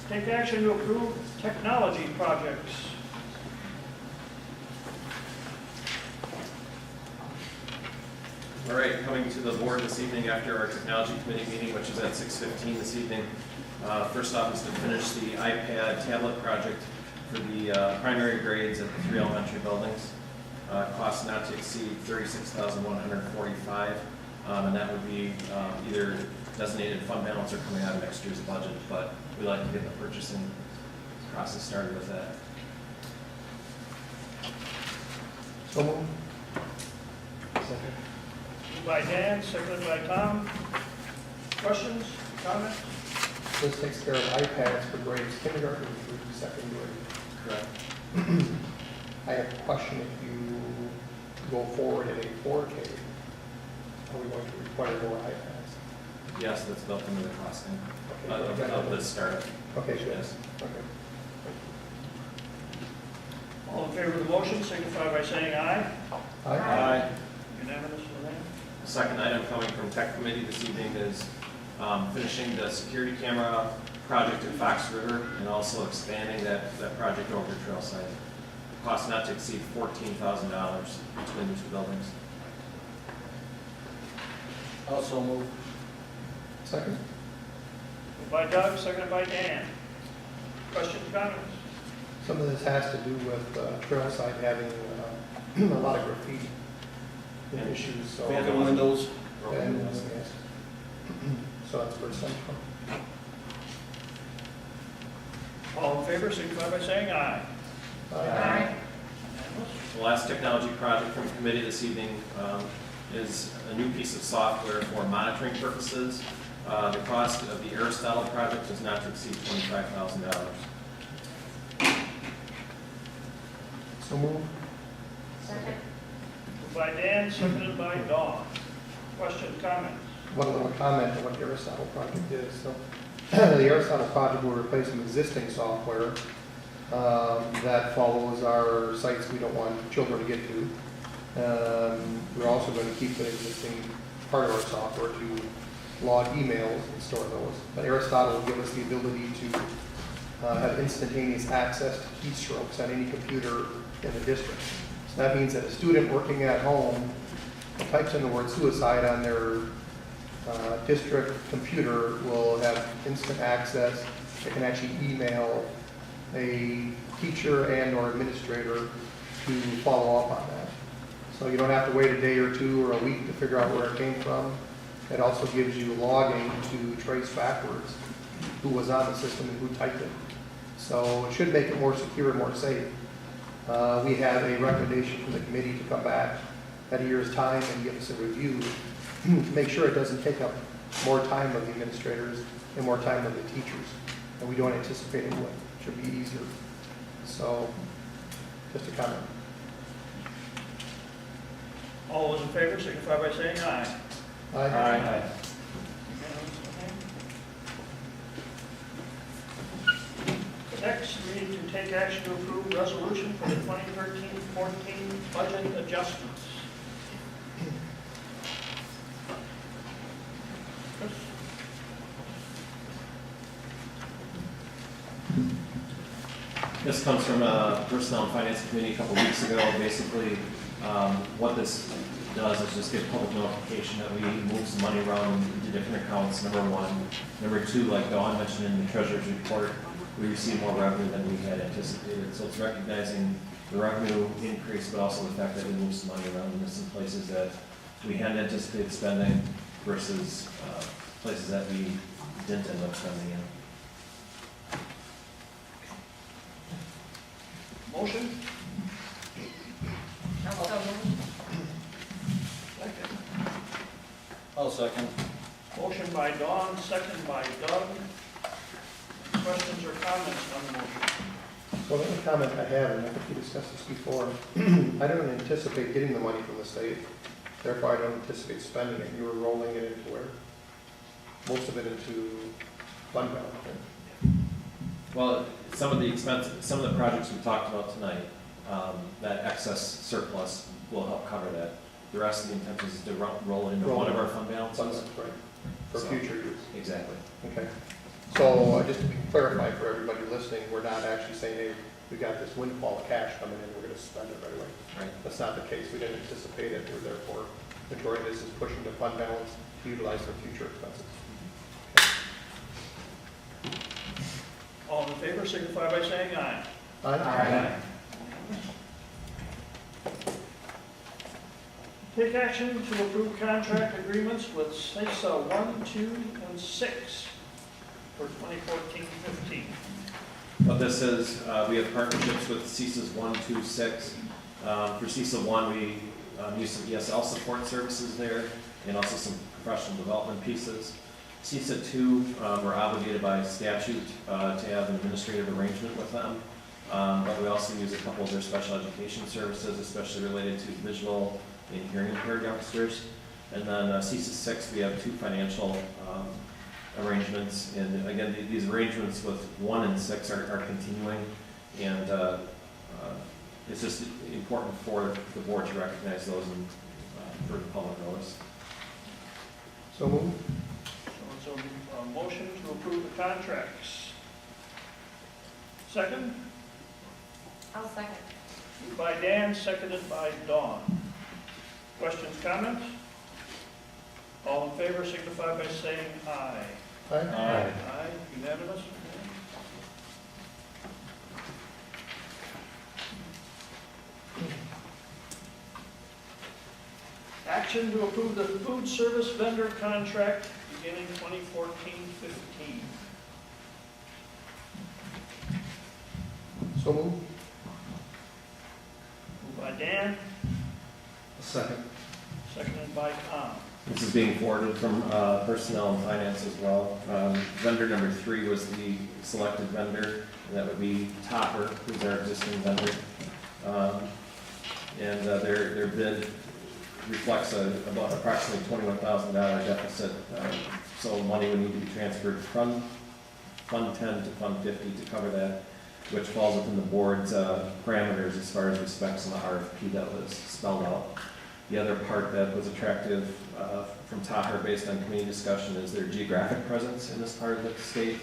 Take action to approve technology projects. All right, coming to the board this evening after our technology committee meeting, which is at 6:15 this evening. First off is to finish the iPad tablet project for the primary grades at the 3 elementary buildings. Cost not to exceed $36,145, and that would be either designated fund balance or coming out of next year's budget, but we'd like to get the purchasing process started with that. So moved. Second. Moved by Dan, seconded by Tom. Questions, comments? This takes care of iPads for grades kindergarten through second grade. Correct. I have a question. If you go forward at a 4K, are we going to require more iPads? Yes, that's built into the costing Okay, of the startup. Okay, good. Yes. Okay. All in favor of the motion signify by saying aye. Aye. Unanimous with that? Second item coming from tech committee this evening is finishing the security camera project at Fox River and also expanding that project over to Trailside. Cost not to exceed $14,000 between the two buildings. Also move. Second. Moved by Doug, seconded by Dan. Questions, comments? Some of this has to do with Trailside having a lot of graffiti issues. So, Broken windows. and, yes. So that's pretty central. All in favor signify by saying aye. Unanimous? The last technology project from committee this evening is a new piece of software for monitoring purposes. The cost of the Aristotle project is not to exceed $25,000. So moved. Second. Moved by Dan, seconded by Dawn. Questions, comments? One little comment on what the Aristotle project is. So, the Aristotle project will replace some existing software that follows our sites we don't want children to get to. We're also going to keep an existing part of our software to log emails and store those. But Aristotle will give us the ability to have instantaneous access to keystrokes on any computer in the district. So that means that a student working at home types in the word suicide on their district computer will have instant access. They can actually email a teacher and or administrator to follow up on that. So you don't have to wait a day or two or a week to figure out where it came from. It also gives you logging to trace backwards who was on the system and who typed it. So it should make it more secure and more safe. We have a recommendation from the committee to come back at a year's time and give us a review to make sure it doesn't take up more time of the administrators and more time of the teachers. And we don't anticipate it will. It should be easier. So, just a comment. All those in favor signify by saying aye. Aye. Unanimous, okay. Next, we need to take action to approve resolution for the 2013-14 budget adjustments. Chris? This comes from Personnel and Finance Committee a couple weeks ago. Basically, what this does is just give public notification that we move some money around into different accounts, number one. Number two, like Dawn mentioned in the treasurer's report, we received more revenue than we had anticipated. So it's recognizing the revenue increase, but also the fact that we moved some money around in some places that we hadn't anticipated spending versus places that we didn't end up spending in. Motion? Also moved. Second. I'll second. Motion by Dawn, second by Doug. Questions or comments on the motion? So the only comment I have, and I think we discussed this before, I don't anticipate getting the money from the state. Therefore, I don't anticipate spending it. You were rolling it into where? Most of it into fund balance. Well, some of the expenses, some of the projects we talked about tonight, that excess surplus will help cover that. The rest of the intention is to roll it into one of our fund balances. Right, for So- future use. Exactly. Okay. So just to clarify for everybody listening, we're not actually saying, hey, we got this windfall of cash coming in, we're gonna spend it right away. Right. That's not the case. We didn't anticipate it. We're therefore, majority of this is pushing the fund balance to utilize for future expenses. All in favor signify by saying aye. Aye. Take action to approve contract agreements with CISA 1, 2, and 6 for 2014-15. What this is, we have partnerships with CISA's 1, 2, 6. For CISA 1, we use some ESL support services there and also some professional development pieces. CISA 2, we're obligated by statute to have an administrative arrangement with them, but we also use a couple of their special education services, especially related to visual and hearing impaired youngsters. And then CISA 6, we have 2 financial arrangements, and again, these arrangements with 1 and 6 are continuing, and it's just important for the board to recognize those and for the public notice. So move. So a motion to approve the contracts. Second, I'll second. moved by Dan, seconded by Dawn. Questions, comments? All in favor signify by saying aye. Aye. Aye. Aye, unanimous? Action to approve the food service vendor contract beginning 2014-15. So move. Moved by Dan, Second. seconded by Tom. This is being forwarded from personnel and finance as well. Vendor number 3 was the selected vendor, and that would be Topper, who's our existing vendor. And their bid reflects about approximately $21,000 deficit. So money would need to be transferred from Fund 10 to Fund 50 to cover that, which falls within the board's parameters as far as the specs in the RFP that was spelled out. The other part that was attractive from Topper based on committee discussion is their geographic presence in this part of the state,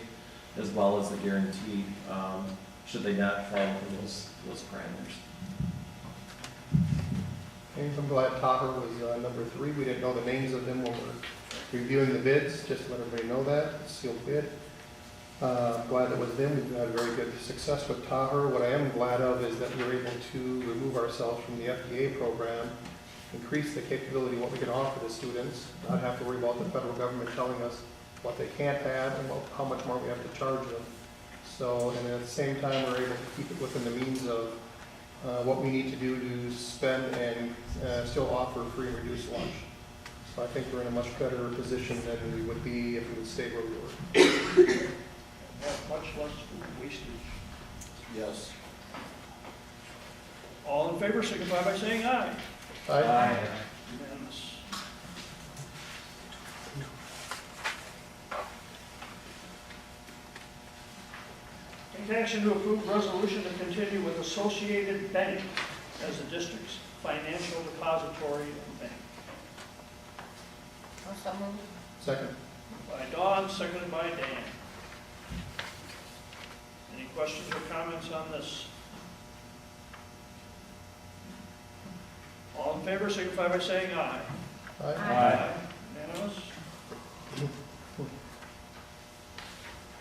as well as the guarantee should they not fall within those parameters. And I'm glad Topper was number 3. We didn't know the names of them when we were reviewing the bids, just to let everybody know that, it's sealed bid. Glad that was them. We've had very good success with Topper. What I am glad of is that we're able to remove ourselves from the FDA program, increase the capability of what we can offer to students, not have to worry about the federal government telling us what they can't have and how much more we have to charge them. So, and at the same time, we're able to keep it within the means of what we need to do to spend and still offer free and reduced lunch. So I think we're in a much better position than we would be if we would stay where we were. Have much less food wastage. Yes. All in favor signify by saying aye. Aye. Unanimous. Take action to approve resolution to continue with Associated Bank as the district's financial depository and bank. Also moved. Second. By Dawn, seconded by Dan. Any questions or comments on this? All in favor signify by saying aye. Aye. Aye.